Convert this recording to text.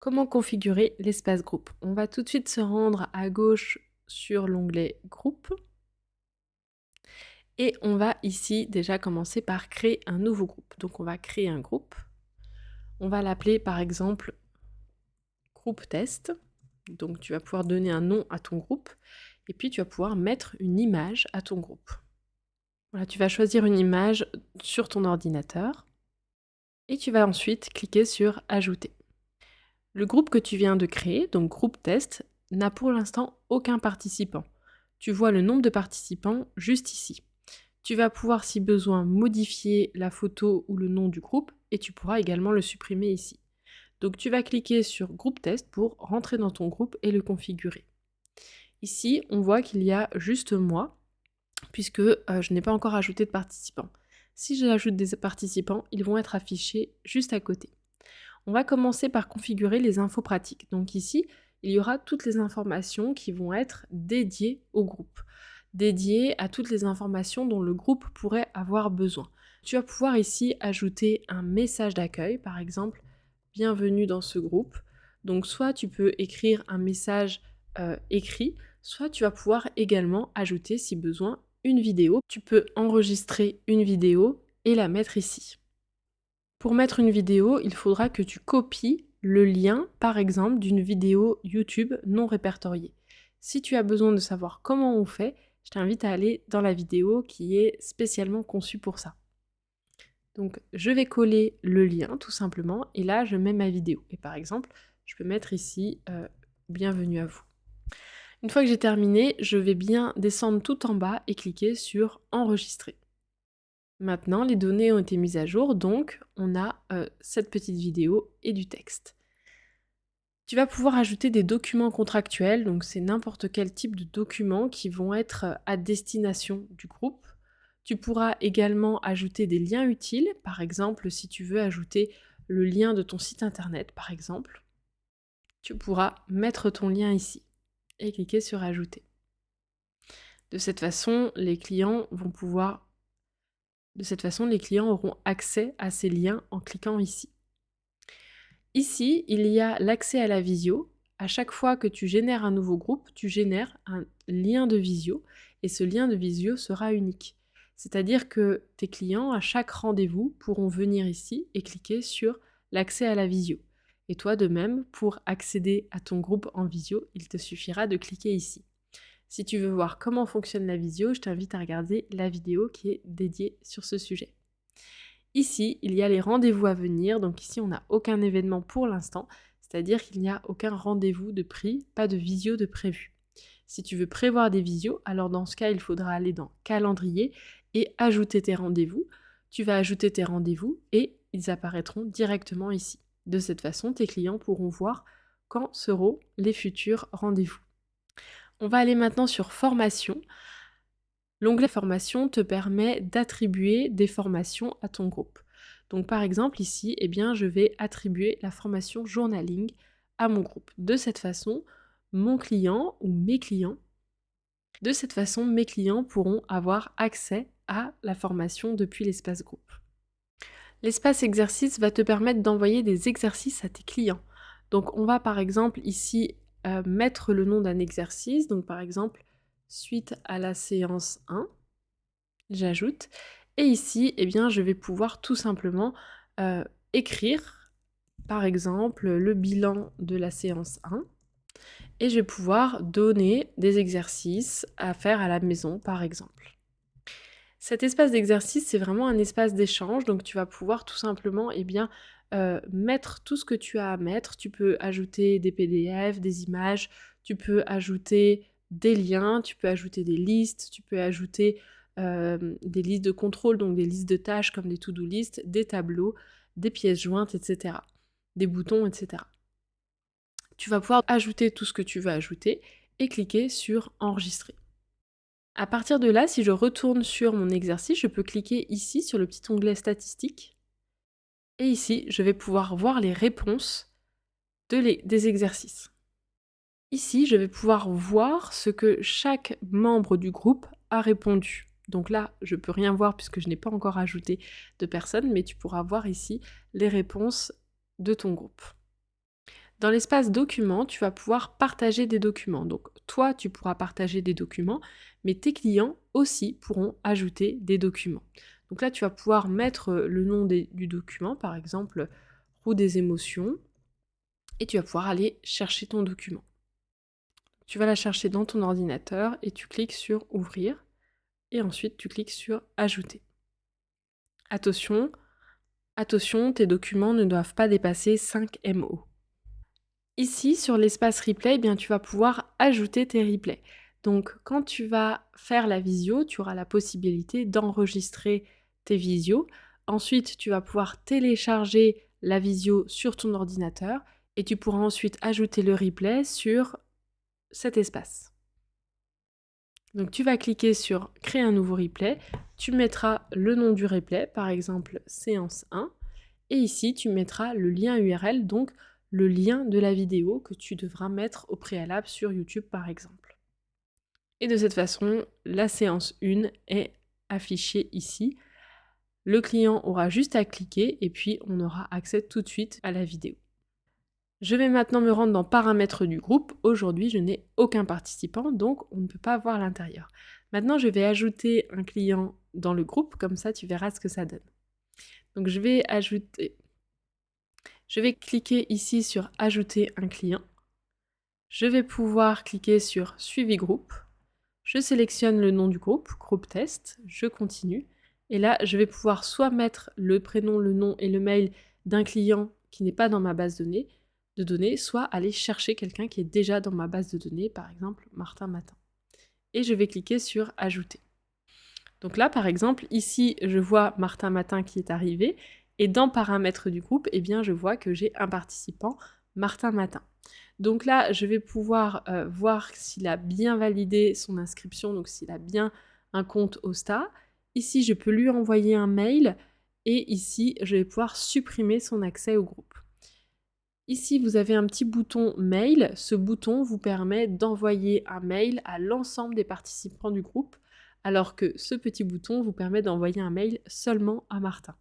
Comment configurer l'espace groupe? On va tout de suite se rendre à gauche sur l'onglet Groupe et on va ici déjà commencer par créer un nouveau groupe. Donc on va créer un groupe. On va l'appeler par exemple groupe test. Donc tu vas pouvoir donner un nom à ton groupe et puis tu vas pouvoir mettre une image à ton groupe. Voilà, tu vas choisir une image sur ton ordinateur et tu vas ensuite cliquer sur Ajouter. Le groupe que tu viens de créer, donc groupe test, n'a pour l'instant aucun participant. Tu vois le nombre de participants juste ici. Tu vas pouvoir, si besoin, modifier la photo ou le nom du groupe et tu pourras également le supprimer ici. Donc tu vas cliquer sur groupe test pour rentrer dans ton groupe et le configurer. Ici, on voit qu'il y a juste moi, puisque je n'ai pas encore ajouté de participants. Si j'ajoute des participants, ils vont être affichés juste à côté. On va commencer par configurer les infos pratiques. Donc ici, il y aura toutes les informations qui vont être dédiées au groupe, dédiées à toutes les informations dont le groupe pourrait avoir besoin. Tu vas pouvoir ici ajouter un message d'accueil, par exemple, bienvenue dans ce groupe. Donc soit tu peux écrire un message écrit, soit tu vas pouvoir également ajouter, si besoin, une vidéo. Tu peux enregistrer une vidéo et la mettre ici. Pour mettre une vidéo, il faudra que tu copies le lien, par exemple, d'une vidéo YouTube non répertoriée. Si tu as besoin de savoir comment on fait, je t'invite à aller dans la vidéo qui est spécialement conçue pour ça. Donc je vais coller le lien tout simplement et là je mets ma vidéo. Et par exemple, je peux mettre ici bienvenue à vous. Une fois que j'ai terminé, je vais bien descendre tout en bas et cliquer sur enregistrer. Maintenant, les données ont été mises à jour, donc on a cette petite vidéo et du texte. Tu vas pouvoir ajouter des documents contractuels, donc c'est n'importe quel type de documents qui vont être à destination du groupe. Tu pourras également ajouter des liens utiles, par exemple si tu veux ajouter le lien de ton site internet, par exemple. Tu pourras mettre ton lien ici et cliquer sur Ajouter. De cette façon, les clients auront accès à ces liens en cliquant ici. Ici, il y a l'accès à la visio. À chaque fois que tu génères un nouveau groupe, tu génères un lien de visio et ce lien de visio sera unique. C'est-à-dire que tes clients, à chaque rendez-vous, pourront venir ici et cliquer sur l'accès à la visio. Et toi, de même, pour accéder à ton groupe en visio, il te suffira de cliquer ici. Si tu veux voir comment fonctionne la visio, je t'invite à regarder la vidéo qui est dédiée sur ce sujet. Ici, il y a les rendez-vous à venir, donc ici on n'a aucun événement pour l'instant, c'est-à-dire qu'il n'y a aucun rendez-vous de pris, pas de visio de prévu. Si tu veux prévoir des visios, alors dans ce cas, il faudra aller dans Calendrier et ajouter tes rendez-vous. Tu vas ajouter tes rendez-vous et ils apparaîtront directement ici. De cette façon, tes clients pourront voir quand seront les futurs rendez-vous. On va aller maintenant sur Formation. L'onglet Formation te permet d'attribuer des formations à ton groupe. Donc par exemple ici, je vais attribuer la formation journaling à mon groupe. De cette façon, mes clients pourront avoir accès à la formation depuis l'espace groupe. L'espace exercice va te permettre d'envoyer des exercices à tes clients. Donc on va par exemple ici mettre le nom d'un exercice, donc par exemple suite à la séance 1, j'ajoute, et ici je vais pouvoir tout simplement écrire par exemple le bilan de la séance 1 et je vais pouvoir donner des exercices à faire à la maison par exemple. Cet espace d'exercice, c'est vraiment un espace d'échange, donc tu vas pouvoir tout simplement mettre tout ce que tu as à mettre. Tu peux ajouter des PDF, des images, tu peux ajouter des liens, tu peux ajouter des listes, tu peux ajouter des listes de contrôle, donc des listes de tâches comme des to-do list, des tableaux, des pièces jointes, etc. Des boutons, etc. Tu vas pouvoir ajouter tout ce que tu veux ajouter et cliquer sur enregistrer. À partir de là, si je retourne sur mon exercice, je peux cliquer ici sur le petit onglet statistiques. Et ici, je vais pouvoir voir les réponses des exercices. Ici, je vais pouvoir voir ce que chaque membre du groupe a répondu. Donc là, je ne peux rien voir puisque je n'ai pas encore ajouté de personnes, mais tu pourras voir ici les réponses de ton groupe. Dans l'espace documents, tu vas pouvoir partager des documents. Donc toi, tu pourras partager des documents, mais tes clients aussi pourront ajouter des documents. Donc là, tu vas pouvoir mettre le nom du document, par exemple, roue des émotions, et tu vas pouvoir aller chercher ton document. Tu vas la chercher dans ton ordinateur et tu cliques sur ouvrir, et ensuite tu cliques sur ajouter. Attention, tes documents ne doivent pas dépasser 5 MO. Ici, sur l'espace replay, eh bien, tu vas pouvoir ajouter tes replays. Donc, quand tu vas faire la visio, tu auras la possibilité d'enregistrer tes visios. Ensuite, tu vas pouvoir télécharger la visio sur ton ordinateur et tu pourras ensuite ajouter le replay sur cet espace. Donc, tu vas cliquer sur « Créer un nouveau replay ». Tu mettras le nom du replay, par exemple « Séance 1 ». Et ici, tu mettras le lien URL, donc le lien de la vidéo que tu devras mettre au préalable sur YouTube par exemple. Et de cette façon, la séance 1 est affichée ici. Le client aura juste à cliquer et puis on aura accès tout de suite à la vidéo. Je vais maintenant me rendre dans paramètres du groupe. Aujourd'hui, je n'ai aucun participant, donc on ne peut pas voir l'intérieur. Maintenant, je vais ajouter un client dans le groupe, comme ça tu verras ce que ça donne. Donc je vais cliquer ici sur ajouter un client. Je vais pouvoir cliquer sur suivi groupe. Je sélectionne le nom du groupe, groupe test, je continue. Et là, je vais pouvoir soit mettre le prénom, le nom et le mail d'un client qui n'est pas dans ma base de données, soit aller chercher quelqu'un qui est déjà dans ma base de données, par exemple Martin Matin. Et je vais cliquer sur ajouter. Donc là, par exemple, ici, je vois Martin Matin qui est arrivé. Et dans paramètres du groupe, eh bien, je vois que j'ai un participant, Martin Matin. Donc là, je vais pouvoir voir s'il a bien validé son inscription, donc s'il a bien un compte Osta. Ici, je peux lui envoyer un mail et ici, je vais pouvoir supprimer son accès au groupe. Ici, vous avez un petit bouton mail. Ce bouton vous permet d'envoyer un mail à l'ensemble des participants du groupe, alors que ce petit bouton vous permet d'envoyer un mail seulement à Martin.